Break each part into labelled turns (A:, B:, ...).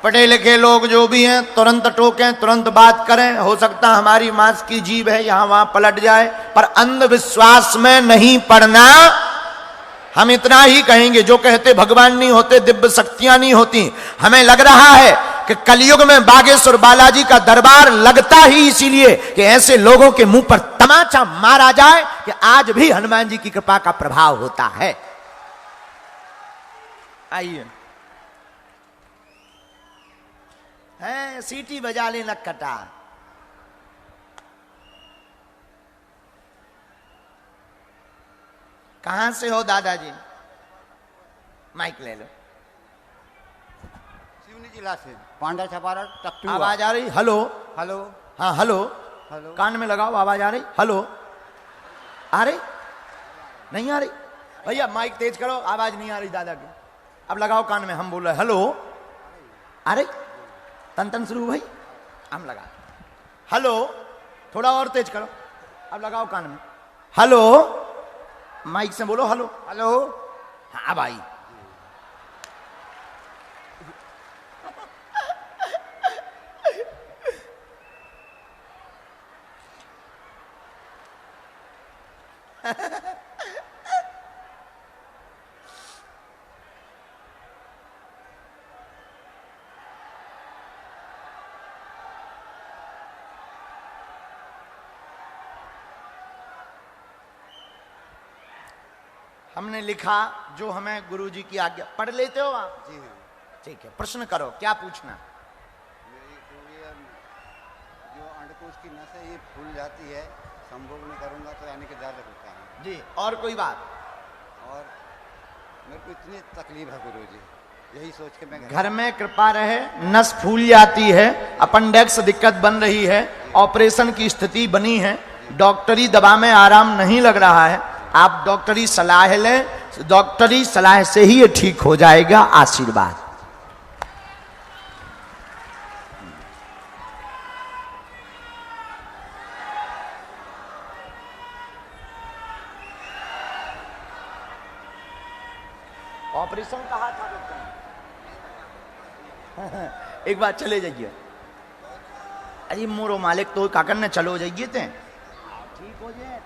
A: पढ़े लिखे लोग जो भी हैं तुरंत टोकें, तुरंत बात करें। हो सकता हमारी मांस की जीभ है यहां वहां पलट जाए, पर अंधविश्वास में नहीं पड़ना। हम इतना ही कहेंगे, जो कहते भगवान नहीं होते, दिव्य शक्तियां नहीं होती, हमें लग रहा है कि कलयुग में बागेश्वर बालाजी का दरबार लगता ही इसीलिए कि ऐसे लोगों के मुंह पर तमाचा मारा जाए कि आज भी हनुमान जी की कृपा का प्रभाव होता है। आइए, है सीटी बजा ले नक्कटा। कहां से हो दादाजी? माइक ले लो।
B: सिवनी जिला से, पांडा छपारा टक्टू।
A: आवाज आ रही? Hello
B: hello.
A: हाँ हेलो,
B: हेलो।
A: कान में लगाओ, आवाज आ रही? हेलो, आ रही? नहीं आ रही? भैया माइक तेज करो, आवाज नहीं आ रही दादा की। अब लगाओ कान में, हम बोल रहे हेलो। आ रही? तन तन शुरू भाई, हम लगा। हेलो, थोड़ा और तेज करो, अब लगाओ कान में। हेलो, माइक से बोलो हेलो।
B: हेलो।
A: हाँ अब आई। हमने लिखा जो हमें गुरुजी की आज्ञा। पढ़ लेते हो आप?
B: जी हाँ।
A: ठीक है, प्रश्न करो, क्या पूछना?
B: मेरी जो अंडकोश की नस है ये फूल जाती है, संभोग नहीं करूँगा तो यानी कि दर्द होता है
A: जी। और कोई बात?
B: और मेरे को इतनी तकलीफ है गुरुजी, यही सोच के मैं
A: घर में कृपा रहे, नस फूल जाती है, अपेंडिक्स दिक्कत बन रही है, ऑपरेशन की स्थिति बनी है, डॉक्टरी दवा में आराम नहीं लग रहा है, आप डॉक्टरी सलाह लें, डॉक्टरी सलाह से ही ये ठीक हो जाएगा। आशीर्वाद। ऑपरेशन कहा था डॉक्टर ने? एक बार चले जाइए। अरे मोरो मालिक तो काकन ने चलो जाइए थे, ठीक हो जाए।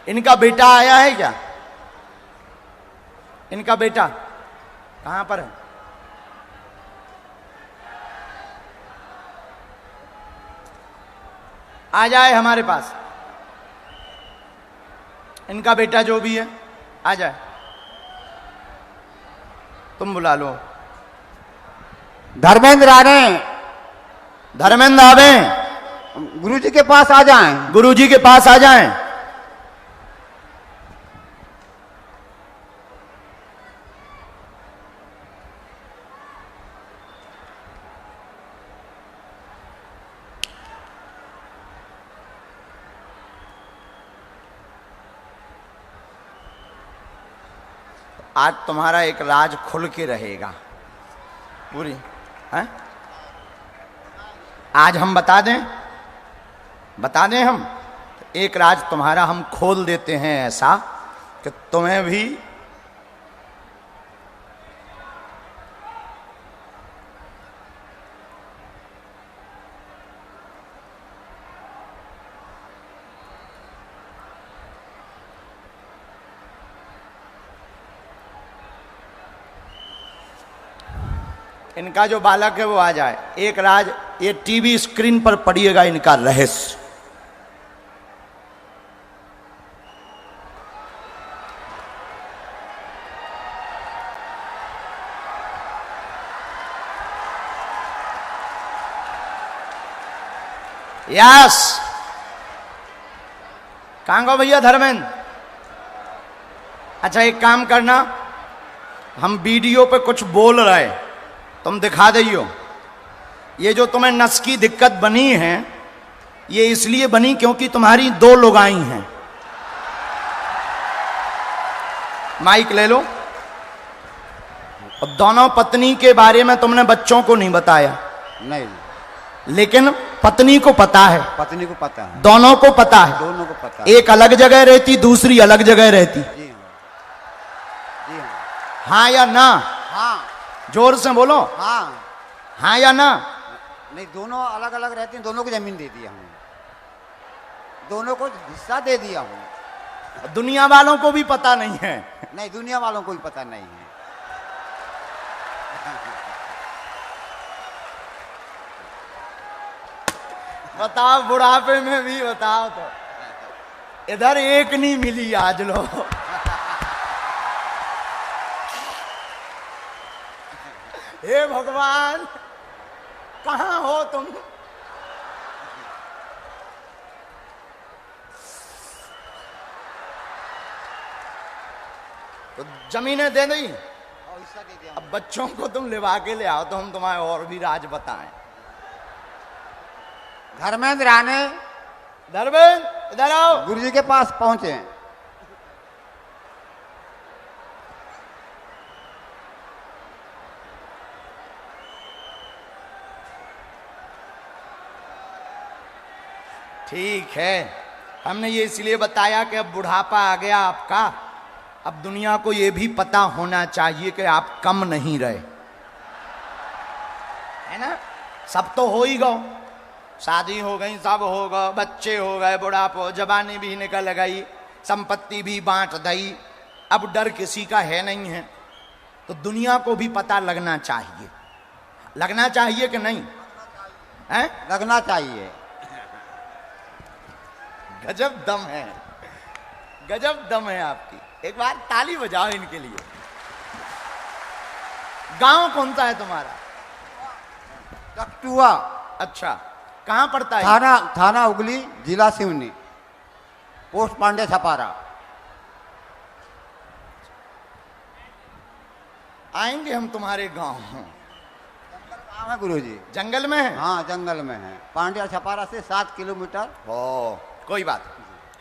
A: इनका बेटा आया है क्या? इनका बेटा कहां पर है? आ जाए हमारे पास। इनका बेटा जो भी है आ जाए, तुम बुला लो।
B: धर्मेंद्र आ रहे हैं।
A: धर्मेंद्र आवे,
B: गुरुजी के पास आ जाएं।
A: गुरुजी के पास आ जाएं। आज तुम्हारा एक राज खुल के रहेगा पूरी है। आज हम बता दें हम एक राज तुम्हारा हम खोल देते हैं, ऐसा कि तुम्हें भी इनका जो बालक है वो आ जाए। एक राज ये टीवी स्क्रीन पर पढ़िएगा इनका रहस्य। यस, कहाँ गो भैया धर्मेंद्र? अच्छा एक काम करना, हम वीडियो पे कुछ बोल रहे, तुम दिखा दियो। ये जो तुम्हें नस की दिक्कत बनी है, ये इसलिए बनी क्योंकि तुम्हारी 2 लुगाई हैं। माइक ले लो। और दोनों पत्नी के बारे में तुमने बच्चों को नहीं बताया।
B: नहीं,
A: लेकिन पत्नी को पता है।
B: पत्नी को पता है,
A: दोनों को पता है।
B: दोनों को पता है।
A: एक अलग जगह रहती, दूसरी अलग जगह रहती।
B: जी हाँ, जी हाँ।
A: हाँ या ना?
B: हाँ,
A: जोर से बोलो।
B: हाँ।
A: हाँ या ना?
B: नहीं, दोनों अलग अलग रहती हैं, दोनों को जमीन दे दिया हूँ, दोनों को हिस्सा दे दिया हूँ।
A: दुनिया वालों को भी पता नहीं है।
B: नहीं, दुनिया वालों को भी पता नहीं है।
A: बताओ, बुढ़ापे में भी बताओ तो। इधर एक नहीं मिली आज लो। हे भगवान, कहाँ हो तुम? तो जमीनें दे दी,
B: और हिस्सा दे दिया।
A: अब बच्चों को तुम लिवा के ले आओ तो हम तुम्हारे और भी राज बताएं।
B: धर्मेंद्र आने
A: धर्मेंद्र इधर आओ।
B: गुरु जी के पास पहुंचे।
A: ठीक है, हमने ये इसलिए बताया कि अब बुढ़ापा आ गया आपका, अब दुनिया को ये भी पता होना चाहिए कि आप कम नहीं रहे, है ना? सब तो हो ही गो, शादी हो गई, सब हो गए, बच्चे हो गए, बुढ़ापा, जवानी भी निकल गई, संपत्ति भी बांट दी, अब डर किसी का है नहीं है। तो दुनिया को भी पता लगना चाहिए, लगना चाहिए कि नहीं? हैं?
B: लगना चाहिए।
A: गजब दम है, गजब दम है आपकी। एक बार ताली बजाओ इनके लिए। गांव कौन सा है तुम्हारा?
B: टकटुआ।
A: अच्छा, कहां पड़ता है?
B: थाना उगली, जिला सिवनी, पोस्ट पांडे छपारा।
A: आएंगे हम तुम्हारे गांव।
B: कहाँ है गुरु जी?
A: जंगल में है?
B: हाँ, जंगल में है, पांड्या छपारा से 7 किलोमीटर।
A: ओ, कोई बात,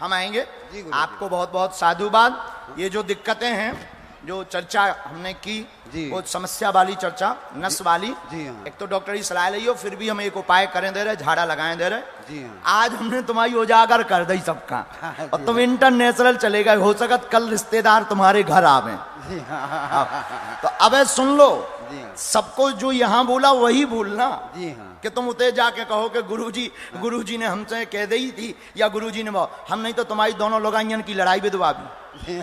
A: हम आएंगे।
B: जी गुरु
A: आपको बहुत बहुत साधुवाद। ये जो दिक्कतें हैं, जो चर्चा हमने की,
B: जी।
A: वो समस्या वाली चर्चा, नस वाली,
B: जी हाँ।
A: एक तो डॉक्टरी सलाह लियो, फिर भी हम एक उपाय करें दे रहे, झाड़ा लगाएं दे रहे।
B: जी हाँ।
A: आज हमने तुम्हारी उजागर कर दी सबका।
B: जी
A: और तुम इंटरनेशनल चले गए, हो सकत कल रिश्तेदार तुम्हारे घर आवे।
B: जी हाँ।
A: तो अब सुन लो,
B: जी हाँ।
A: सबको जो यहाँ बोला वही बोलना।
B: जी हाँ।
A: कि तुम उते जाके कहो कि गुरुजी ने हमसे कह दी थी, या गुरुजी ने हम नहीं तो तुम्हारी दोनों लोगाइयन की लड़ाई विधवा भी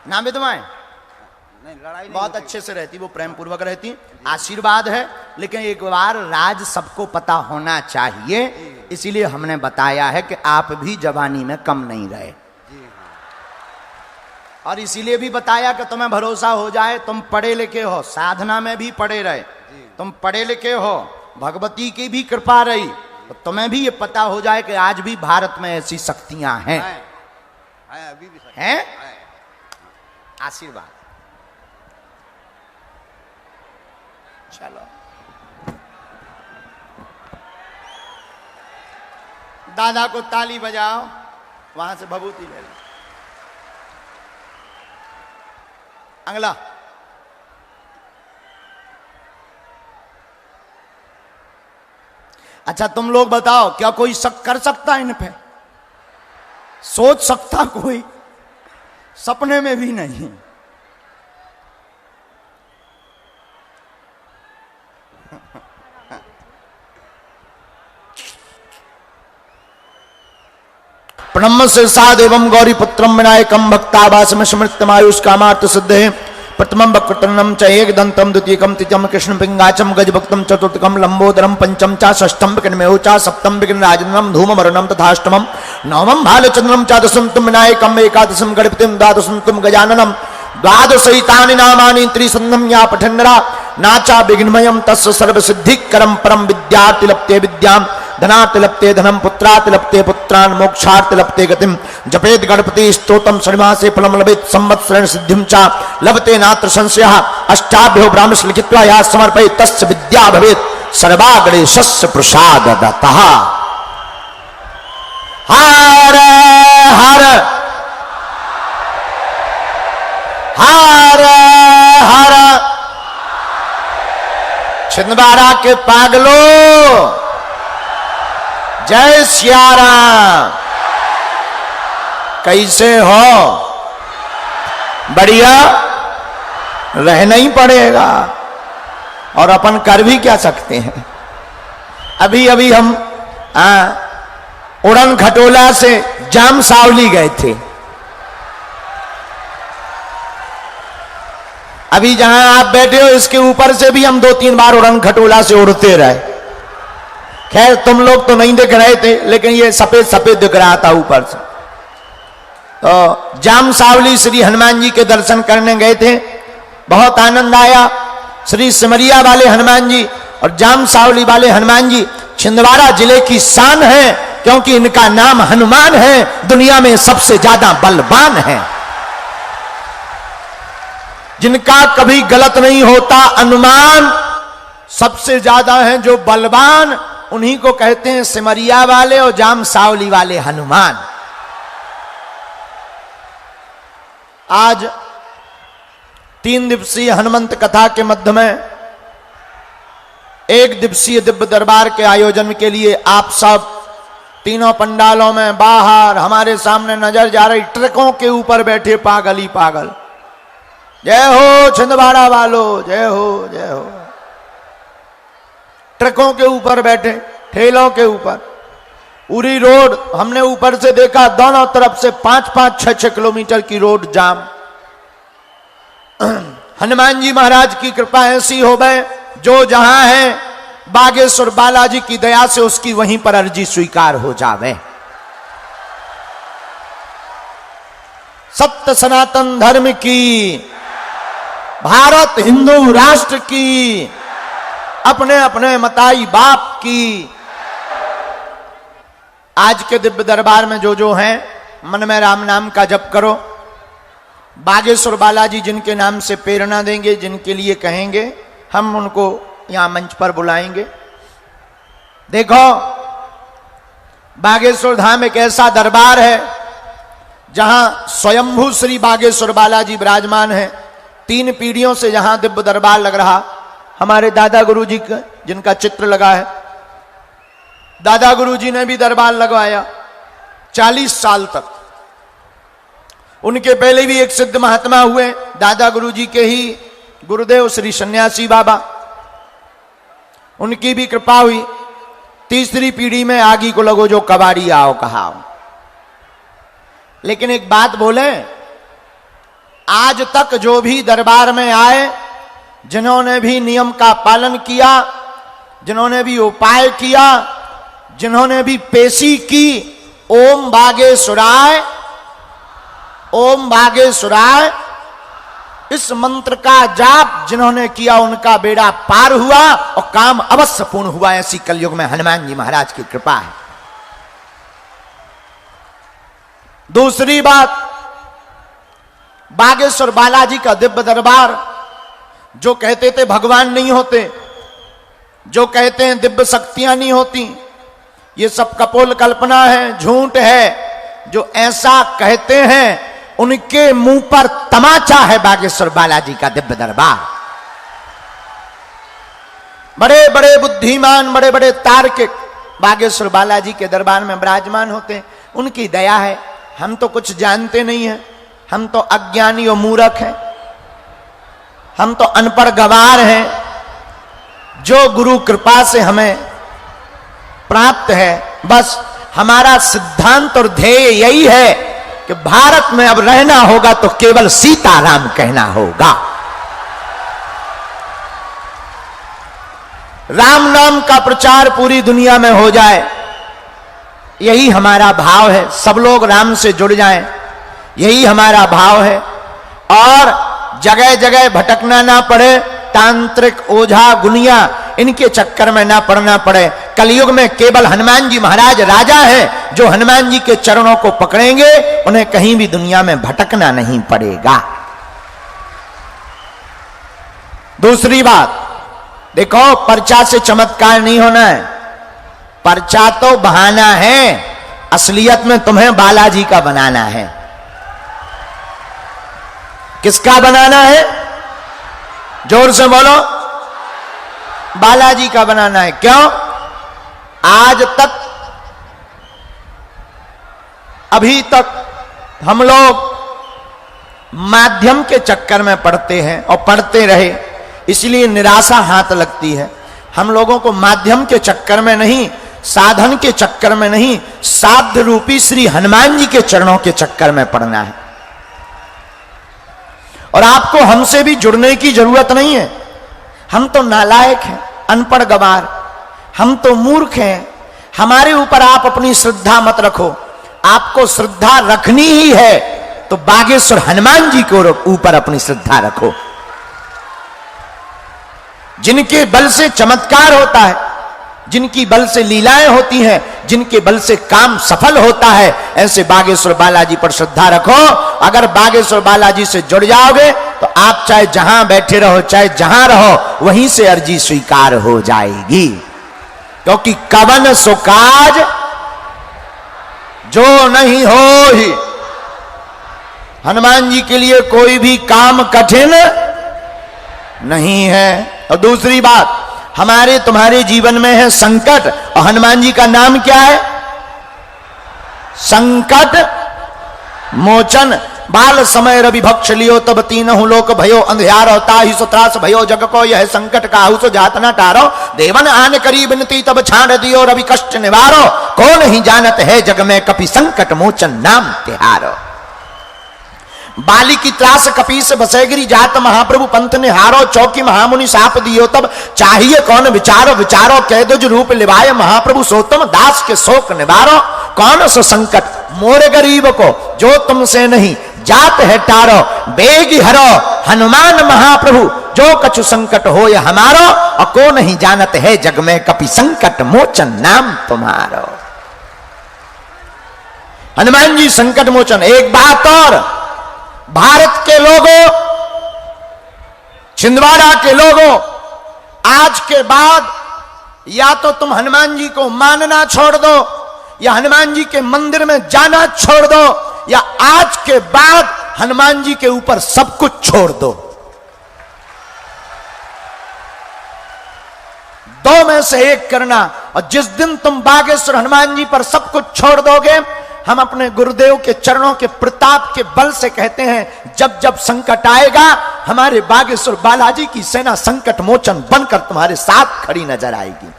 A: ना विधवाएं
B: नहीं, लड़ाई नहीं
A: बहुत
B: होती।
A: अच्छे से रहती, वो प्रेम पूर्वक रहती, आशीर्वाद है। लेकिन एक बार राज सबको पता होना चाहिए, इसीलिए हमने बताया है कि आप भी जवानी में कम नहीं रहे।
B: जी हाँ।
A: और इसीलिए भी बताया कि तुम्हें भरोसा हो जाए, तुम पढ़े लिखे हो, साधना में भी पढ़े रहे, तुम पढ़े लिखे हो, भगवती की भी कृपा रही, तो तुम्हें भी ये पता हो जाए कि आज भी भारत में ऐसी शक्तियां हैं।
B: अभी भी
A: हैं? आशीर्वाद। चलो, दादा को ताली बजाओ, वहां से भभूति ले लो। अगला, अच्छा तुम लोग बताओ, क्या कोई शक कर सकता इन पे? सोच सकता कोई? सपने में भी नहीं। प्रणम शीर्षा देवम गौरी पुत्रम विनायकम भक्तावासम स्मृतमायुष कामार्थ सिद्धे प्रथमं वक्रतुंडं च एकदंतं द्वितीयकं तृतीयं कृष्ण पिंगाचम गजभक्तं चतुर्थकं लंबोदरं पंचम च षष्ठं विघ्नमेव च सप्तम विघ्नराजनं धूमवर्णं तथाष्टमं नवमं भालचंद्रं च दशं तुम विनायकं एकादशं गणपतिं द्वादशं तुम गजाननं द्वादशैतानि नामानि त्रिसन्धं या पठन्नरा नाचा विघ्नमयं तस्य सर्वसिद्धिकरं परम विद्यार्थि लप्ते विद्यां धनात् लप्ते धनम, पुत्रात् लप्ते पुत्रान्, मोक्षात् लप्ते गतिम, जपेत गणपति स्तोत्रम षण्मासे फलम लभेत संवत्सरेण सिद्धिं च लभते नात्र संशयः। अष्टाभ्यो ब्राह्मणस्य लिखित्वा या समर्पयेत् तस्य विद्या भवेत् सर्वागणेशस्य प्रसादतः। हर हर हर हर छिंदवाड़ा के पागलों, जय सिया राम। कैसे हो? बढ़िया? रहना ही पड़ेगा, और अपन कर भी क्या सकते हैं। अभी अभी हम उड़न खटोला से जाम सावली गए थे। अभी जहां आप बैठे हो इसके ऊपर से भी हम 2-3 बार उड़न खटोला से उड़ते रहे। खैर तुम लोग तो नहीं दिख रहे थे, लेकिन ये सफेद सफेद दिख रहा था ऊपर से। तो जाम सावली श्री हनुमान जी के दर्शन करने गए थे, बहुत आनंद आया। श्री सिमरिया वाले हनुमान जी और जाम सावली वाले हनुमान जी छिंदवाड़ा जिले की शान है, क्योंकि इनका नाम हनुमान है, दुनिया में सबसे ज्यादा बलवान है, जिनका कभी गलत नहीं होता अनुमान। सबसे ज्यादा हैं जो बलवान, उन्हीं को कहते हैं सिमरिया वाले और जाम सावली वाले हनुमान। आज 3 दिवसीय हनुमंत कथा के मध्य में 1 दिवसीय दिव्य दरबार के आयोजन के लिए आप सब तीनों पंडालों में बाहर हमारे सामने नजर जा रही ट्रकों के ऊपर बैठे पागल ही पागल। जय हो छिंदवाड़ा वालों, जय हो जय हो। ट्रकों के ऊपर बैठे, ठेलों के ऊपर, पूरी रोड हमने ऊपर से देखा, दोनों तरफ से 5-5, 6-6 किलोमीटर की रोड जाम। हनुमान जी महाराज की कृपा ऐसी हो गए, जो जहां है बागेश्वर बालाजी की दया से उसकी वहीं पर अर्जी स्वीकार हो जावे। सत्य सनातन धर्म की, भारत हिंदू राष्ट्र की, अपने अपने मताई बाप की। आज के दिव्य दरबार में जो हैं, मन में राम नाम का जप करो। बागेश्वर बालाजी जिनके नाम से प्रेरणा देंगे, जिनके लिए कहेंगे, हम उनको यहां मंच पर बुलाएंगे। देखो, बागेश्वर धाम एक ऐसा दरबार है जहां स्वयंभू श्री बागेश्वर बालाजी विराजमान है। 3 पीढ़ियों से जहां दिव्य दरबार लग रहा। हमारे दादा गुरु जी का जिनका चित्र लगा है, दादा गुरु जी ने भी दरबार लगवाया 40 साल तक। उनके पहले भी एक सिद्ध महात्मा हुए, दादा गुरु जी के ही गुरुदेव श्री सन्यासी बाबा, उनकी भी कृपा हुई। 3री पीढ़ी में आगी को लगो जो कबाड़ी आओ कहाओ। लेकिन एक बात बोले, आज तक जो भी दरबार में आए, जिन्होंने भी नियम का पालन किया, जिन्होंने भी उपाय किया, जिन्होंने भी पेशी की, ओम बागेश्वराय, ओम बागेश्वराय, इस मंत्र का जाप जिन्होंने किया, उनका बेड़ा पार हुआ और काम अवश्य पूर्ण हुआ। ऐसी कलयुग में हनुमान जी महाराज की कृपा है। दूसरी बात, बागेश्वर बालाजी का दिव्य दरबार, जो कहते थे भगवान नहीं होते, जो कहते हैं दिव्य शक्तियां नहीं होती, ये सब कपोल कल्पना है, झूठ है। जो ऐसा कहते हैं उनके मुंह पर तमाचा है बागेश्वर बालाजी का दिव्य दरबार। बड़े बड़े बुद्धिमान, बड़े बड़े तार्किक बागेश्वर बालाजी के दरबार में विराजमान होते हैं। उनकी दया है। हम तो कुछ जानते नहीं हैं, हम तो अज्ञानी और मूर्ख हैं, हम तो अनपढ़ गवार हैं। जो गुरु कृपा से हमें प्राप्त है, बस हमारा सिद्धांत और ध्येय यही है कि भारत में अब रहना होगा तो केवल सीताराम कहना होगा। राम नाम का प्रचार पूरी दुनिया में हो जाए, यही हमारा भाव है। सब लोग राम से जुड़ जाएं, यही हमारा भाव है। और जगह जगह भटकना ना पड़े, तांत्रिक ओझा गुनिया इनके चक्कर में ना पड़ना पड़े। कलयुग में केवल हनुमान जी महाराज राजा हैं। जो हनुमान जी के चरणों को पकड़ेंगे उन्हें कहीं भी दुनिया में भटकना नहीं पड़ेगा। दूसरी बात देखो, पर्चा से चमत्कार नहीं होना है। पर्चा तो बहाना है, असलियत में तुम्हें बालाजी का बनाना है। किसका बनाना है? जोर से बोलो। बालाजी का बनाना है। क्यों? आज तक, अभी तक हम लोग माध्यम के चक्कर में पड़ते हैं और पड़ते रहे, इसलिए निराशा हाथ लगती है। हम लोगों को माध्यम के चक्कर में नहीं, साधन के चक्कर में नहीं, साध्य रूपी श्री हनुमान जी के चरणों के चक्कर में पड़ना है। और आपको हमसे भी जुड़ने की जरूरत नहीं है। हम तो नालायक हैं, अनपढ़ गवार, हम तो मूर्ख हैं। हमारे ऊपर आप अपनी श्रद्धा मत रखो। आपको श्रद्धा रखनी ही है तो बागेश्वर हनुमान जी के ऊपर अपनी श्रद्धा रखो, जिनके बल से चमत्कार होता है, जिनकी बल से लीलाएं होती हैं, जिनके बल से काम सफल होता है, ऐसे बागेश्वर बालाजी पर श्रद्धा रखो। अगर बागेश्वर बालाजी से जुड़ जाओगे तो आप चाहे जहां बैठे रहो, चाहे जहां रहो, वहीं से अर्जी स्वीकार हो जाएगी। क्योंकि कवन सो काज जो नहीं हो ही, हनुमान जी के लिए कोई भी काम कठिन नहीं है। और दूसरी बात, हमारे तुम्हारे जीवन में है संकट, और हनुमान जी का नाम क्या है? संकट मोचन। बाल समय रवि भक्ष लियो तब तीनहु लोक भयो, अंधियारो ताहि सो त्रास भयो, जग को यह संकट काहू सो जात न टारो, देवन आन करी बिनती तब छाड़ दियो, रवि कष्ट निवारो, को नहीं जानत है जग में कपि संकट मोचन नाम तिहारो। बाली की त्रास कपीस बसेगिरी जात, महाप्रभु पंथ ने हारो, चौकी महामुनि साप दियो तब, चाहिए कौन विचारो, विचारो कह दो जो रूप लिवाए, महाप्रभु सोतम दास के शोक निवारो, कौन सो संकट मोरे गरीब को जो तुमसे नहीं जात है टारो, बेगी हरो हनुमान महाप्रभु जो कछु संकट हो या हमारो, और को नहीं जानत है जग में कपि संकट मोचन नाम तुम्हारो। हनुमान जी संकट मोचन। एक बात और, भारत के लोगों, छिंदवाड़ा के लोगों, आज के बाद या तो तुम हनुमान जी को मानना छोड़ दो, या हनुमान जी के मंदिर में जाना छोड़ दो, या आज के बाद हनुमान जी के ऊपर सब कुछ छोड़ दो। दो में से एक करना। और जिस दिन तुम बागेश्वर हनुमान जी पर सब कुछ छोड़ दोगे, हम अपने गुरुदेव के चरणों के प्रताप के बल से कहते हैं, जब जब संकट आएगा हमारे बागेश्वर बालाजी की सेना संकट मोचन बनकर तुम्हारे साथ खड़ी नजर आएगी।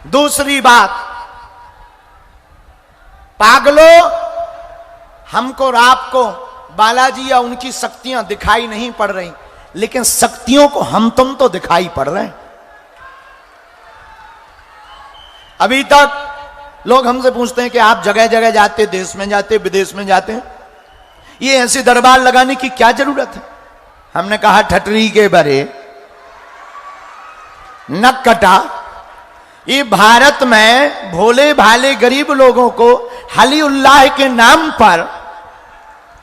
A: दूसरी बात, पागलो, हमको और आपको बालाजी या उनकी शक्तियां दिखाई नहीं पड़ रही, लेकिन शक्तियों को हम तुम तो दिखाई पड़ रहे हैं। अभी तक लोग हमसे पूछते हैं कि आप जगह जगह जाते, देश में जाते, विदेश में जाते हैं, ये ऐसे दरबार लगाने की क्या जरूरत है? हमने कहा ठटरी के बरे नक कटा। ये भारत में भोले भाले गरीब लोगों को हली उल्लाह के नाम पर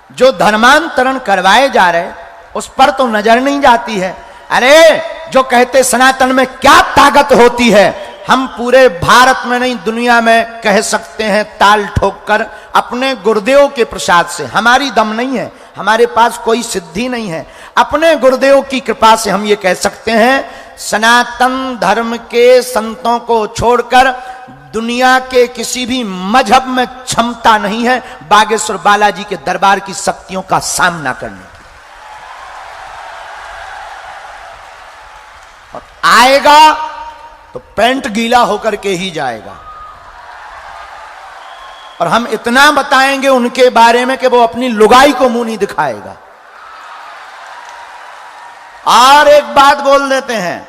A: जो धर्मांतरण करवाए जा रहे, उस पर तो नजर नहीं जाती है। अरे जो कहते सनातन में क्या ताकत होती है, हम पूरे भारत में नहीं दुनिया में कह सकते हैं ताल ठोक कर, अपने गुरुदेव के प्रसाद से। हमारी दम नहीं है, हमारे पास कोई सिद्धि नहीं है, अपने गुरुदेव की कृपा से हम ये कह सकते हैं, सनातन धर्म के संतों को छोड़कर दुनिया के किसी भी मजहब में क्षमता नहीं है बागेश्वर बालाजी के दरबार की शक्तियों का सामना करने की। और आएगा तो पैंट गीला होकर के ही जाएगा। और हम इतना बताएंगे उनके बारे में कि वो अपनी लुगाई को मुंह नहीं दिखाएगा। और एक बात बोल देते हैं,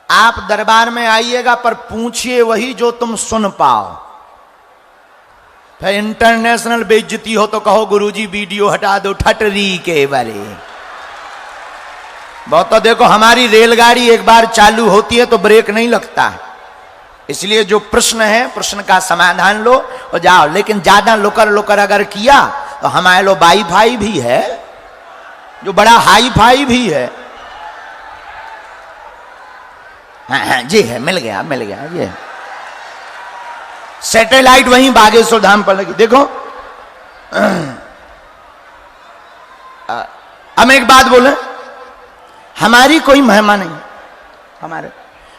A: आप दरबार में आइएगा पर पूछिए वही जो तुम सुन पाओ। फिर इंटरनेशनल बेइज्जती हो तो कहो गुरुजी वीडियो हटा दो ठटरी के बारे। बहुत तो देखो हमारी रेलगाड़ी एक बार चालू होती है तो ब्रेक नहीं लगता है, इसलिए जो प्रश्न है प्रश्न का समाधान लो और जाओ। लेकिन ज्यादा लुकर लुकर अगर किया तो हमारे लो वाईफाई भी है जो बड़ा हाई फाई भी है। हाँ जी है, मिल गया ये सैटेलाइट वहीं बागेश्वर धाम पर लगी। देखो हम एक बात बोले, हमारी कोई महिमा नहीं,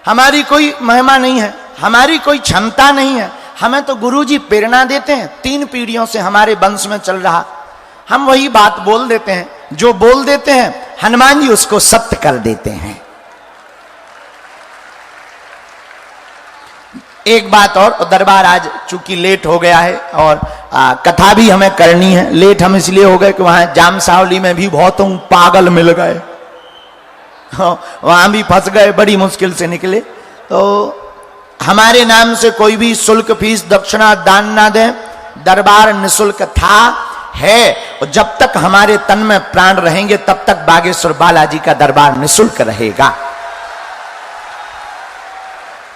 A: हमारी कोई महिमा नहीं है, हमारी कोई क्षमता नहीं है। हमें तो गुरुजी प्रेरणा देते हैं, 3 पीढ़ियों से हमारे वंश में चल रहा, हम वही बात बोल देते हैं, जो बोल देते हैं हनुमान जी उसको सत्य कर देते हैं। एक बात और, दरबार आज चूंकि लेट हो गया है और कथा भी हमें करनी है। लेट हम इसलिए हो गए कि वहां जाम सावली में भी बहुत पागल मिल गए, वहां भी फंस गए, बड़ी मुश्किल से निकले। तो हमारे नाम से कोई भी शुल्क फीस दक्षिणा दान ना दें, दरबार निशुल्क था है, और जब तक हमारे तन में प्राण रहेंगे तब तक बागेश्वर बालाजी का दरबार निशुल्क रहेगा।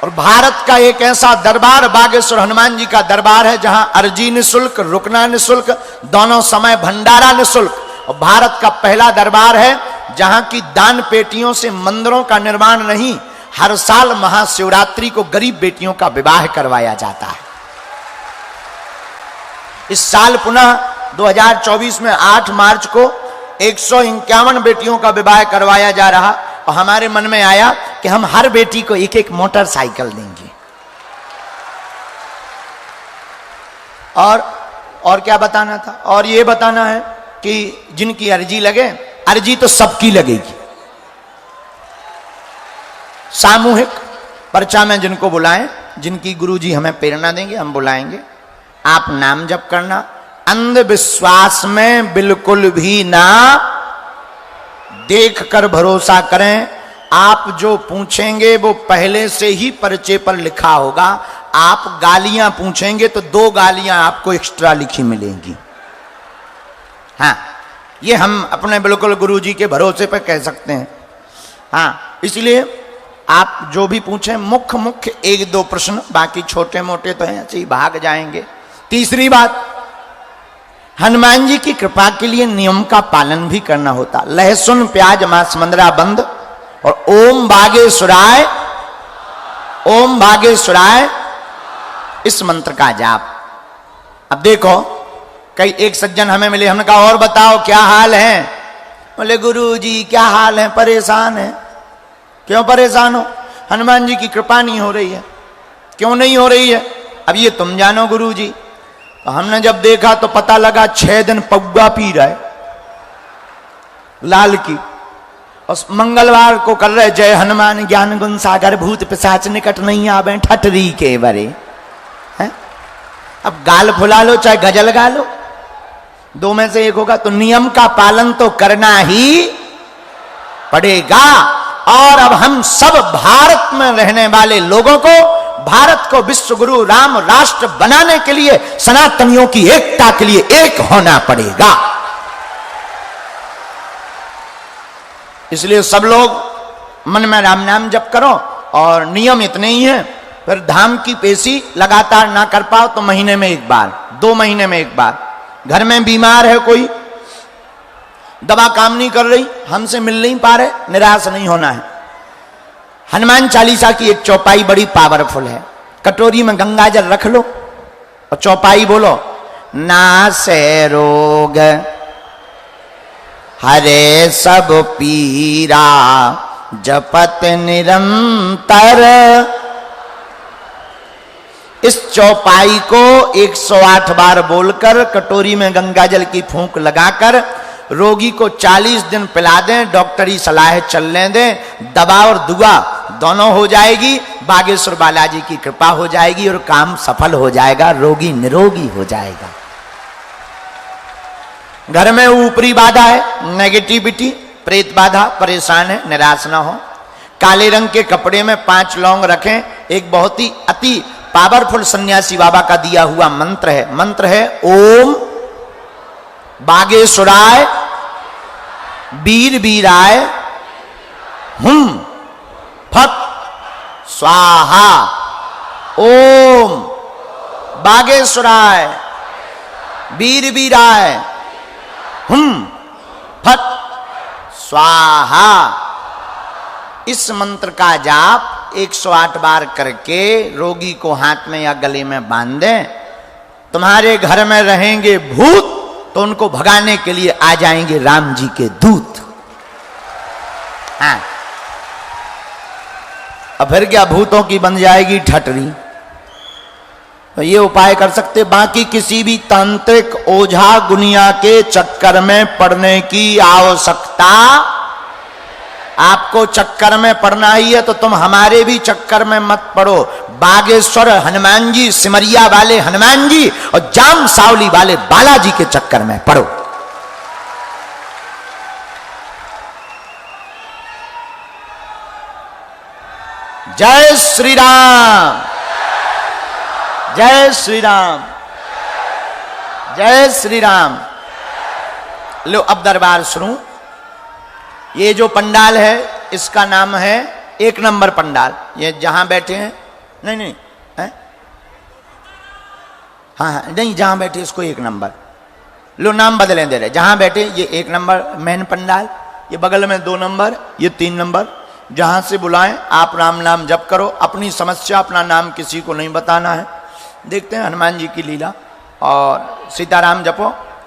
A: और भारत का एक ऐसा दरबार बागेश्वर हनुमान जी का दरबार है जहां अर्जी निशुल्क, रुकना निशुल्क, दोनों समय भंडारा निशुल्क। और भारत का पहला दरबार है जहां की दान पेटियों से मंदिरों का निर्माण नहीं, हर साल महाशिवरात्रि को गरीब बेटियों का विवाह करवाया जाता है। इस साल पुनः 2024 में 8 मार्च को 151 बेटियों का विवाह करवाया जा रहा, और हमारे मन में आया कि हम हर बेटी को एक एक मोटरसाइकिल देंगे। और क्या बताना था, और ये बताना है कि जिनकी अर्जी लगे, अर्जी तो सबकी लगेगी, सामूहिक पर्चा में जिनको बुलाएं, जिनकी गुरुजी हमें प्रेरणा देंगे हम बुलाएंगे। आप नाम जप करना, अंधविश्वास में बिल्कुल भी ना देख कर भरोसा करें। आप जो पूछेंगे वो पहले से ही पर्चे पर लिखा होगा। आप गालियां पूछेंगे तो 2 गालियां आपको एक्स्ट्रा लिखी मिलेंगी। हाँ, ये हम अपने बिल्कुल गुरुजी के भरोसे पर कह सकते हैं। हाँ, इसलिए आप जो भी पूछें मुख्य 1-2 प्रश्न, बाकी छोटे मोटे तो ऐसे ही भाग जाएंगे। तीसरी बात, हनुमान जी की कृपा के लिए नियम का पालन भी करना होता। लहसुन प्याज मांस मंदरा बंद, और ओम भागेश्वराय इस मंत्र का जाप। अब देखो, कई एक सज्जन हमें मिले, हमने कहा और बताओ क्या हाल है? बोले गुरुजी क्या हाल है, परेशान है। क्यों परेशान हो? हनुमान जी की कृपा नहीं हो रही है। क्यों नहीं हो रही है? अब ये तुम जानो गुरुजी। तो हमने जब देखा तो पता लगा 6 दिन पौवा पी रहा है लाल की, और मंगलवार को कर रहे जय हनुमान ज्ञान गुण सागर भूत पिशाच निकट नहीं आवे ठटरी के बरे है। अब गाल फुला लो चाहे गजल गा लो, 2 में से एक होगा। तो नियम का पालन तो करना ही पड़ेगा। और अब हम सब भारत में रहने वाले लोगों को भारत को विश्व गुरु राम राष्ट्र बनाने के लिए, सनातनियों की एकता के लिए एक होना पड़ेगा। इसलिए सब लोग मन में राम नाम जप करो, और नियम इतने ही हैं। फिर धाम की पेशी लगातार ना कर पाओ तो महीने में 1 बार, 2 महीने में 1 बार। घर में बीमार है कोई, दवा काम नहीं कर रही, हमसे मिल नहीं पा रहे, निराश नहीं होना है। हनुमान चालीसा की एक चौपाई बड़ी पावरफुल है। कटोरी में गंगा जल रख लो और चौपाई बोलो, नासे रोग हरे सब पीरा जपत निरंतर। इस चौपाई को 108 बार बोलकर कटोरी में गंगा जल की फूंक लगाकर रोगी को 40 दिन पिला दें, डॉक्टरी सलाह चलने दें, दवा और दुआ दोनों हो जाएगी। बागेश्वर बालाजी की कृपा हो जाएगी और काम सफल हो जाएगा, रोगी निरोगी हो जाएगा। घर में ऊपरी बाधा है, नेगेटिविटी, प्रेत बाधा, परेशान है, निराश ना हो। काले रंग के कपड़े में 5 लौंग रखें। एक बहुत ही अति पावरफुल सन्यासी बाबा का दिया हुआ मंत्र है। मंत्र है ओम बागेश्वराय वीर वीराय हुम फट स्वाहा। ओम बागेश्वराय वीर वीराय हुम फट स्वाहा। इस मंत्र का जाप 108 बार करके रोगी को हाथ में या गले में बांध दें। तुम्हारे घर में रहेंगे भूत तो उनको भगाने के लिए आ जाएंगे राम जी के दूत। हाँ, अब फिर क्या भूतों की बन जाएगी ठटरी। तो ये उपाय कर सकते। बाकी किसी भी तांत्रिक ओझा गुनिया के चक्कर में पड़ने की आवश्यकता, आपको चक्कर में पड़ना ही है तो तुम हमारे भी चक्कर में मत पड़ो। बागेश्वर हनुमान जी, सिमरिया वाले हनुमान जी और जाम सावली वाले बालाजी के चक्कर में पड़ो। जय श्री राम, जय श्री राम, जय श्री राम। लो अब दरबार सुनो। ये जो पंडाल है इसका नाम है 1 नंबर पंडाल। ये जहां बैठे हैं, नहीं नहीं है, हाँ हाँ नहीं, जहां बैठे इसको 1 नंबर। लो नाम बदलें दे रहे। जहां बैठे ये 1 नंबर मेन पंडाल, ये बगल में 2 नंबर, ये 3 नंबर। जहां से बुलाएं आप राम नाम जप करो। अपनी समस्या अपना नाम किसी को नहीं बताना है। देखते हैं हनुमान जी की लीला और सीताराम जपो।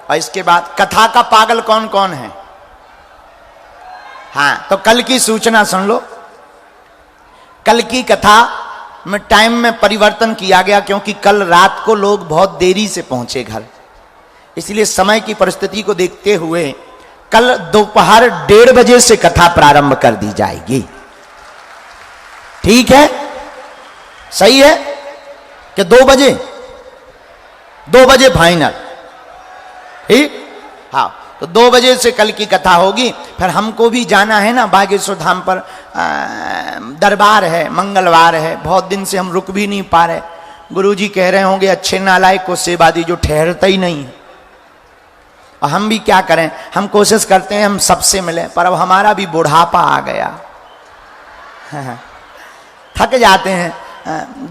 A: और इसके बाद कथा का पागल कौन कौन है? हाँ, तो कल की सूचना सुन लो। कल की कथा में टाइम में परिवर्तन किया गया क्योंकि कल रात को लोग बहुत देरी से पहुंचे घर, इसलिए समय की परिस्थिति को देखते हुए कल दोपहर 1:30 बजे से कथा प्रारंभ कर दी जाएगी। ठीक है, सही है कि 2 बजे? 2 बजे फाइनल, ठीक। हाँ, तो 2 बजे से कल की कथा होगी। फिर हमको भी जाना है ना बागेश्वर धाम पर, दरबार है, मंगलवार है। बहुत दिन से हम रुक भी नहीं पा रहे। गुरुजी कह रहे होंगे अच्छे नालायक को सेवादी जो ठहरता ही नहीं है। और हम भी क्या करें, हम कोशिश करते हैं हम सबसे मिलें, पर अब हमारा भी बुढ़ापा आ गया। थक जाते हैं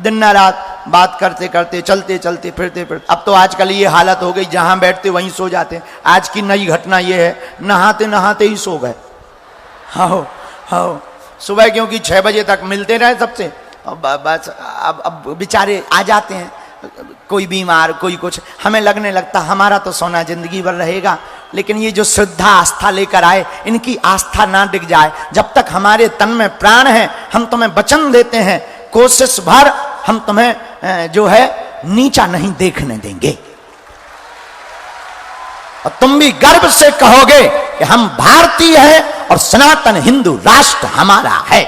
A: दिन रात बात करते करते, चलते चलते, फिरते फिरते। अब तो आजकल ये हालत हो गई जहां बैठते वहीं सो जाते हैं। आज की नई घटना ये है, नहाते नहाते ही सो गए। हाँ हाँ, सुबह क्योंकि 6 बजे तक मिलते रहे सबसे, बस अब बेचारे आ जाते हैं, कोई बीमार कोई कुछ। हमें लगने लगता हमारा तो सोना जिंदगी भर रहेगा, लेकिन ये जो श्रद्धा आस्था लेकर आए इनकी आस्था ना डिग जाए। जब तक हमारे तन में प्राण है हम तुम्हें वचन देते हैं, कोशिश भर हम तुम्हें जो है नीचा नहीं देखने देंगे। और तुम भी गर्व से कहोगे कि हम भारतीय हैं और सनातन हिंदू राष्ट्र हमारा है।